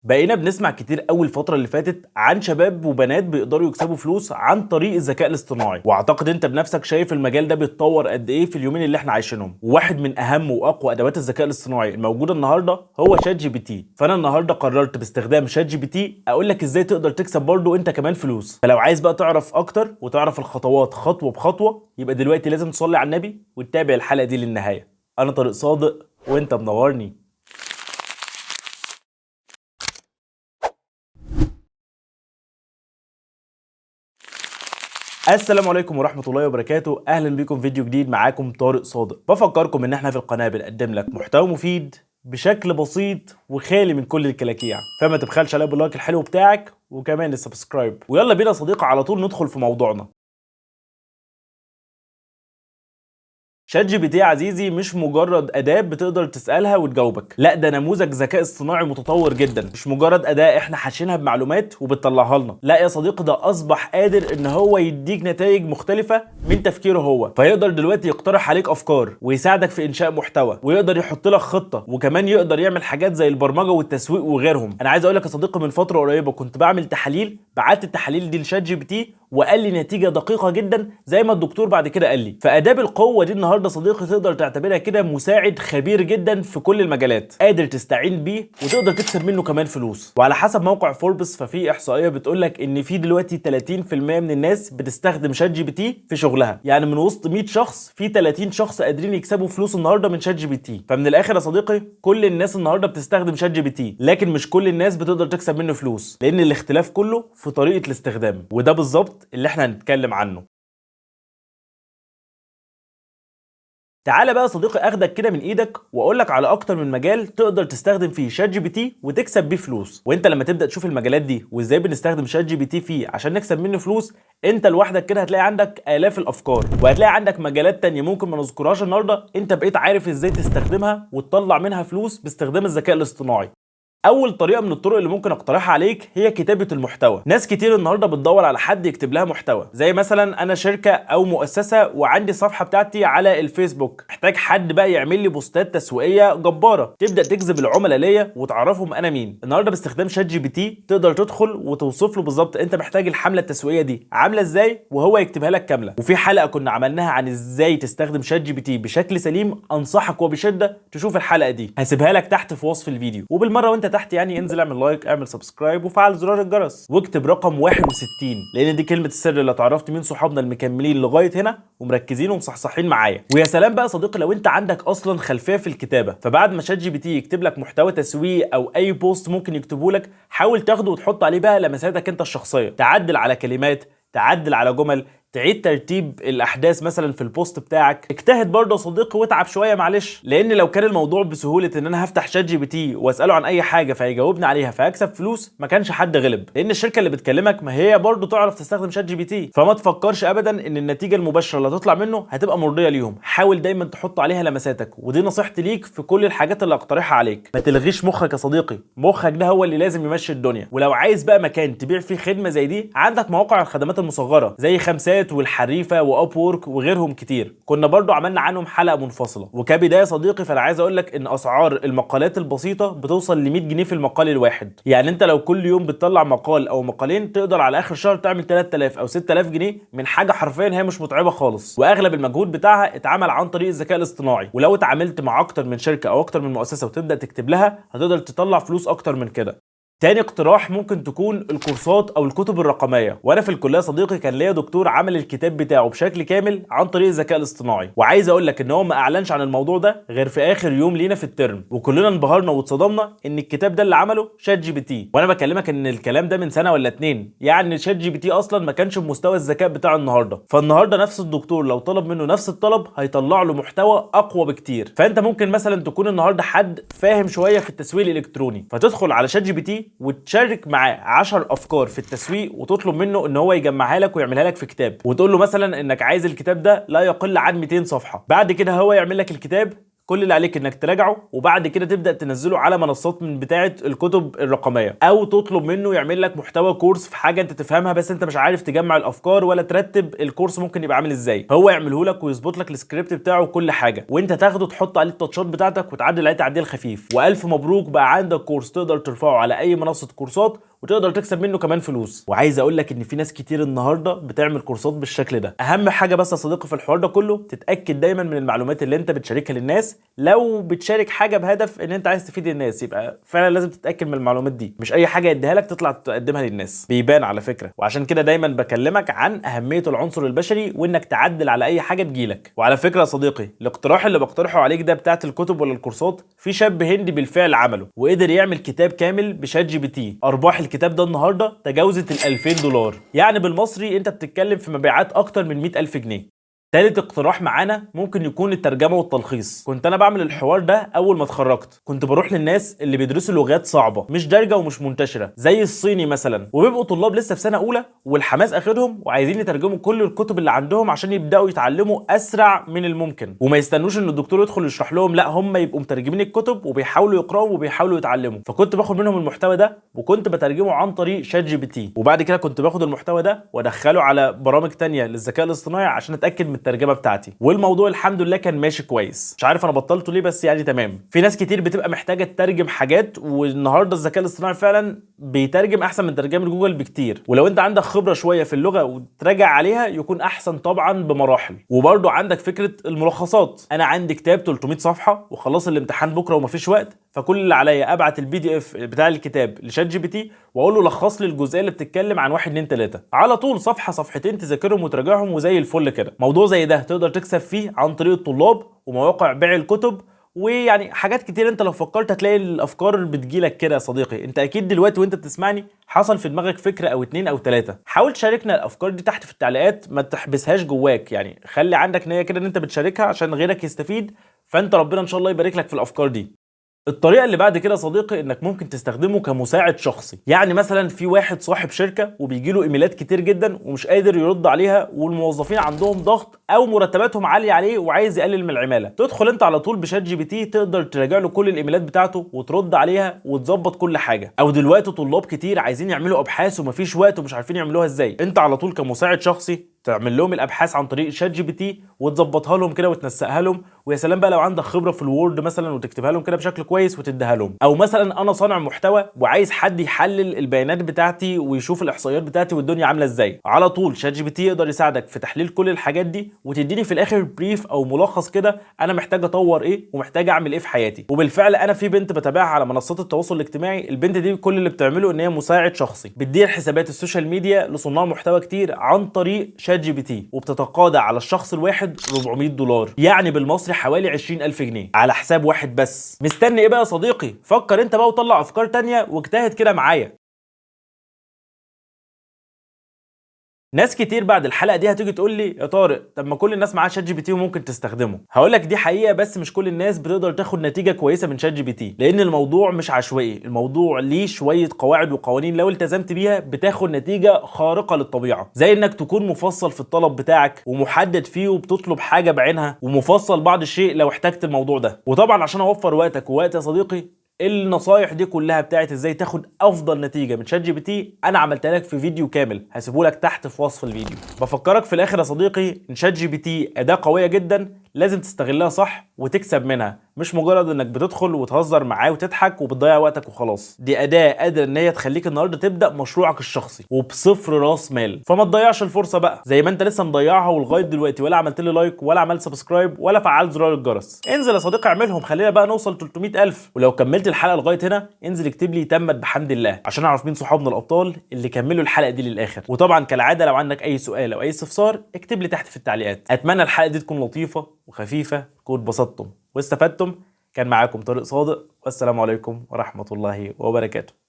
بقينا بنسمع كتير قوي الفترة اللي فاتت عن شباب وبنات بيقدروا يكسبوا فلوس عن طريق الذكاء الاصطناعي، واعتقد انت بنفسك شايف المجال ده بيتطور قد ايه في اليومين اللي احنا عايشينهم. وواحد من اهم واقوى ادوات الذكاء الاصطناعي الموجودة النهاردة هو شات جي بي تي. فانا النهاردة قررت باستخدام شات جي بي تي اقول لك ازاي تقدر تكسب برضه انت كمان فلوس. فلو عايز بقى تعرف اكتر وتعرف الخطوات خطوة بخطوة، يبقى دلوقتي لازم تصلي على النبي وتتابع الحلقة دي للنهاية. انا طارق صادق وانت منورني. السلام عليكم ورحمة الله وبركاته، أهلا بكم في فيديو جديد. معاكم طارق صادق. بفكركم إن احنا في القناة بنقدم لك محتوى مفيد بشكل بسيط وخالي من كل الكلاكيع، فما تبخلش عليا باللايك الحلو بتاعك وكمان السبسكرايب. ويلا بينا يا صديقي على طول ندخل في موضوعنا. شات جي بي تي يا عزيزي مش مجرد أداة بتقدر تسألها وتجاوبك، لا ده نموذج ذكاء اصطناعي متطور جدا. مش مجرد أداة احنا حاشينها بمعلومات وبتطلعها لنا، لا يا صديقي ده أصبح قادر إن هو يديك نتائج مختلفة من تفكيره هو. فيقدر دلوقتي يقترح عليك أفكار ويساعدك في إنشاء محتوى، ويقدر يحط لك خطة، وكمان يقدر يعمل حاجات زي البرمجة والتسويق وغيرهم. أنا عايز أقول لك يا صديقي من فترة قريبة كنت بعمل تحاليل، بعت التحاليل دي لشات جي بي تي وقال لي نتيجه دقيقه جدا زي ما الدكتور بعد كده قال لي. فاداه بالقوه دي النهارده صديقي تقدر تعتبرها كده مساعد خبير جدا في كل المجالات، قادر تستعين بيه وتقدر تكسب منه كمان فلوس. وعلى حسب موقع فوربس ففي احصائيه بتقول لك ان في دلوقتي 30% من الناس بتستخدم شات جي بي تي في شغلها، يعني من وسط 100 شخص في 30 شخص قادرين يكسبوا فلوس النهارده من شات جي بي تي. فمن الاخر يا صديقي كل الناس النهارده بتستخدم شات جي بي تي، لكن مش كل الناس بتقدر تكسب منه فلوس، لان الاختلاف كله في طريقه الاستخدام، وده بالظبط اللي احنا هنتكلم عنه. تعالى بقى يا صديقي اخدك كده من ايدك واقول لك على اكتر من مجال تقدر تستخدم فيه شات جي بي تي وتكسب بيه فلوس. وانت لما تبدا تشوف المجالات دي وازاي بنستخدم شات جي بي تي فيه عشان نكسب منه فلوس، انت لوحدك كده هتلاقي عندك الاف الافكار، وهتلاقي عندك مجالات تانية ممكن ما نذكرهاش النهارده انت بقيت عارف ازاي تستخدمها وتطلع منها فلوس باستخدام الذكاء الاصطناعي. اول طريقه من الطرق اللي ممكن اقترحها عليك هي كتابه المحتوى. ناس كتير النهارده بتدور على حد يكتب لها محتوى، زي مثلا انا شركه او مؤسسه وعندي صفحه بتاعتي على الفيسبوك، محتاج حد بقى يعمل لي بوستات تسويقيه جباره تبدا تجذب العملاء ليا وتعرفهم انا مين. النهارده باستخدام شات جي بي تي تقدر تدخل وتوصف له بالظبط انت محتاج الحمله التسويقيه دي عامله ازاي وهو يكتبها لك كامله. وفي حلقه كنا عملناها عن ازاي تستخدم شات جي بي تي بشكل سليم، انصحك وبشده تشوف الحلقه دي، هسيبها لك تحت في وصف الفيديو. وبالمره وانت تحت يعني انزل اعمل لايك، اعمل سبسكرايب، وفعل زرار الجرس، واكتب رقم 61 لان دي كلمه السر اللي اتعرفت مين صحابنا المكملين لغايه هنا ومركزين ومصحصحين معايا. ويا سلام بقى صديقي لو انت عندك اصلا خلفيه في الكتابه، فبعد ما شات جي بي تي يكتب لك محتوى تسويق او اي بوست ممكن يكتبه لك، حاول تاخده وتحط عليه بقى لمساتك انت الشخصيه، تعدل على كلمات، تعدل على جمل، تعيد ترتيب الاحداث مثلا في البوست بتاعك. اجتهد برضه يا صديقي واتعب شويه معلش، لان لو كان الموضوع بسهوله ان انا هفتح شات جي بي تي واساله عن اي حاجه فيجاوبني عليها فهكسب فلوس، ما كانش حد غلب، لان الشركه اللي بتكلمك ما هي برضه تعرف تستخدم شات جي بي تي. فما تفكرش ابدا ان النتيجه المباشره اللي هتطلع منه هتبقى مرضيه ليهم، حاول دايما تحط عليها لمساتك، ودي نصيحتي ليك في كل الحاجات اللي اقترحها عليك. ما تلغيش مخك يا صديقي، مخك ده هو اللي لازم يمشي الدنيا. ولو عايز بقى مكان تبيع فيه خدمه زي دي، عندك مواقع الخدمات المصغره زي خمسات والحريفه واب وورك وغيرهم كتير، كنا برضو عملنا عنهم حلقه منفصله. وكبدايه صديقي فانا عايز اقول لك ان اسعار المقالات البسيطه بتوصل ل 100 جنيه في المقال الواحد، يعني انت لو كل يوم بتطلع مقال او مقالين تقدر على اخر الشهر تعمل 3000 او 6000 جنيه من حاجه حرفيا هي مش متعبه خالص، واغلب المجهود بتاعها اتعمل عن طريق الذكاء الاصطناعي. ولو اتعاملت مع اكتر من شركه او اكتر من مؤسسه وتبدا تكتب لها هتقدر تطلع فلوس اكتر من كده. تاني اقتراح ممكن تكون الكورسات او الكتب الرقميه. وانا في الكليه صديقي كان ليا دكتور عمل الكتاب بتاعه بشكل كامل عن طريق الذكاء الاصطناعي، وعايز اقول لك ان هو ما اعلنش عن الموضوع ده غير في اخر يوم لينا في الترم، وكلنا انبهرنا واتصدمنا ان الكتاب ده اللي عمله شات جي بي تي. وانا بكلمك ان الكلام ده من سنه ولا اتنين، يعني شات جي بي تي اصلا ما كانش بمستوى الذكاء بتاع النهارده. فالنهارده نفس الدكتور لو طلب منه نفس الطلب هيطلع له محتوى اقوى بكتير. فانت ممكن مثلا تكون النهارده حد فاهم شويه في التسويق الالكتروني، فتدخل على شات جي بي تي وتشارك معاه 10 افكار في التسويق وتطلب منه ان هو يجمعها لك ويعملها لك في كتاب، وتقول له مثلا انك عايز الكتاب ده لا يقل عن 200 صفحه. بعد كده هو يعمل لك الكتاب كل اللي عليك انك تراجعه وبعد كده تبدا تنزله على منصات من بتاعه الكتب الرقميه، او تطلب منه يعمل لك محتوى كورس في حاجه انت تفهمها بس انت مش عارف تجمع الافكار ولا ترتب الكورس ممكن يبقى عامل ازاي، فهو يعمله لك ويظبط لك السكريبت بتاعه وكل حاجه، وانت تاخده تحط عليه التاتشات بتاعتك وتعدل عليه تعديل خفيف، والف مبروك بقى عندك كورس تقدر ترفعه على اي منصه كورسات وتقدر تكسب منه كمان فلوس. وعايز اقول لك ان في ناس كتير النهارده بتعمل كورسات بالشكل ده. اهم حاجه بس يا صديقي في الحوار ده كله تتاكد دايما من المعلومات اللي انت بتشاركها للناس. لو بتشارك حاجه بهدف ان انت عايز تفيد الناس يبقى فعلا لازم تتاكد من المعلومات دي، مش اي حاجه يديها لك تطلع تقدمها للناس، بيبان على فكره. وعشان كده دايما بكلمك عن اهميه العنصر البشري وانك تعدل على اي حاجه تجيلك. وعلى فكره يا صديقي الاقتراح اللي بقترحه عليك ده بتاعت الكتب ولا الكورسات، في شاب هندي بالفعل عمله وقدر يعمل كتاب كامل بشات جي بي تي. ارباح الكتاب ده النهارده تجاوزت ال 2000 دولار، يعني بالمصري انت بتتكلم في مبيعات اكتر من 100,000 جنيه. تالت اقتراح معانا ممكن يكون الترجمه والتلخيص. كنت انا بعمل الحوار ده اول ما اتخرجت، كنت بروح للناس اللي بيدرسوا لغات صعبه مش دارجه ومش منتشره زي الصيني مثلا، وبيبقوا طلاب لسه في سنه اولى والحماس اخدهم وعايزين يترجموا كل الكتب اللي عندهم عشان يبداوا يتعلموا اسرع من الممكن، وما يستنوش ان الدكتور يدخل يشرح لهم، لا هم يبقوا مترجمين الكتب وبيحاولوا يقراوا وبيحاولوا يتعلموا. فكنت باخد منهم المحتوى ده وكنت بترجمه عن طريق شات جي بي تي، وبعد كده كنت باخد المحتوى ده وادخله على برامج تانية للذكاء الاصطناعي عشان اتاكد من الترجمه بتاعتي، والموضوع الحمد لله كان ماشي كويس. مش عارف انا بطلته ليه بس يعني تمام. في ناس كتير بتبقى محتاجه تترجم حاجات، والنهارده الذكاء الاصطناعي فعلا بيترجم احسن من ترجمه جوجل بكتير، ولو انت عندك خبره شويه في اللغه وتراجع عليها يكون احسن طبعا بمراحل. وبرده عندك فكره الملخصات. انا عندي كتاب 300 صفحه وخلاص الامتحان بكره ومفيش وقت، فكل اللي عليا ابعت البي دي اف بتاع الكتاب لشات جي بي تي واقول له لخص لي الجزئيه اللي بتتكلم عن 1 2 3، على طول صفحه صفحتين تذاكرهم وتراجعهم وزي الفل كده. موضوع زي ده تقدر تكسب فيه عن طريق الطلاب ومواقع بيع الكتب، ويعني حاجات كتير انت لو فكرت هتلاقي الافكار بتجيلك كده يا صديقي. انت اكيد دلوقتي وانت بتسمعني حصل في دماغك فكره او 2 أو 3، حاول تشاركنا الافكار دي تحت في التعليقات، ما تحبسهاش جواك، يعني خلي عندك نيه كده ان انت بتشاركها عشان غيرك يستفيد، فانت ربنا ان شاء الله يبارك لك في الافكار دي. الطريقه اللي بعد كده يا صديقي انك ممكن تستخدمه كمساعد شخصي. يعني مثلا في واحد صاحب شركه وبيجي له ايميلات كتير جدا ومش قادر يرد عليها، والموظفين عندهم ضغط او مرتباتهم عاليه عليه وعايز يقلل من العماله، تدخل انت على طول بشات جي بي تي تقدر تراجع له كل الايميلات بتاعته وترد عليها وتظبط كل حاجه. او دلوقتي طلاب كتير عايزين يعملوا ابحاث ومفيش وقت ومش عارفين يعملوها ازاي، انت على طول كمساعد شخصي تعمل لهم الابحاث عن طريق شات جي بي تي وتظبطها لهم كده وتنسقها لهم. ويا سلام بقى لو عندك خبره في الوورد مثلا وتكتبها لهم كده بشكل كويس وتديها لهم. او مثلا انا صانع محتوى وعايز حد يحلل البيانات بتاعتي ويشوف الاحصائيات بتاعتي والدنيا عامله ازاي، على طول شات جي بي تي يقدر يساعدك في تحليل كل الحاجات دي وتديني في الاخر بريف او ملخص كده انا محتاج اطور ايه ومحتاج اعمل ايه في حياتي. وبالفعل انا في بنت بتابعها على منصات التواصل الاجتماعي، البنت دي كل اللي بتعمله ان هي مساعد شخصي بتدير حسابات السوشيال ميديا لصناع محتوى كتير عن طريق شات جي بي تي، وبتتقاضى على الشخص الواحد 400 دولار، يعني بالمصري حوالي 20,000 جنيه على حساب واحد بس. مستني ايه بقى يا صديقي؟ فكر انت بقى وطلع افكار تانية واجتهد كده معايا. ناس كتير بعد الحلقه دي هتيجي تقول لي يا طارق طب ما كل الناس معاها شات جي بي تي وممكن تستخدمه. هقول لك دي حقيقه، بس مش كل الناس بتقدر تاخد نتيجه كويسه من شات جي بي تي، لان الموضوع مش عشوائي، الموضوع ليه شويه قواعد وقوانين لو التزمت بيها بتاخد نتيجه خارقه للطبيعه، زي انك تكون مفصل في الطلب بتاعك ومحدد فيه وبتطلب حاجه بعينها، ومفصل بعض الشيء لو احتجت الموضوع ده. وطبعا عشان اوفر وقتك ووقت يا صديقي، النصايح دي كلها بتاعت ازاي تاخد افضل نتيجه من شات جي بي تي انا عملتها لك في فيديو كامل هسيبه لك تحت في وصف الفيديو. بفكرك في الاخر يا صديقي ان شات جي بي تي اداه قويه جدا لازم تستغلها صح وتكسب منها، مش مجرد انك بتدخل وتهزر معاه وتضحك وبتضيع وقتك وخلاص. دي اداه قادره ان هي تخليك النهارده تبدا مشروعك الشخصي وبصفر راس مال، فما تضيعش الفرصه بقى زي ما انت لسه مضيعها ولغايه دلوقتي ولا عملت لي لايك ولا عملت سبسكرايب ولا فعلت زرار الجرس. انزل يا صديقي اعملهم، خلينا بقى نوصل 300,000. ولو كملت الحلقه لغايه هنا انزل اكتب لي تمت بحمد الله عشان اعرف مين صحابنا الابطال اللي كملوا الحلقه دي للاخر. وطبعا كالعاده لو عندك اي سؤال او اي استفسار اكتب لي تحت في التعليقات. اتمنى الحلقه دي تكون لطيفه وخفيفه، تكونوا اتبسطتم واستفدتم. كان معاكم طارق صادق، والسلام عليكم ورحمه الله وبركاته.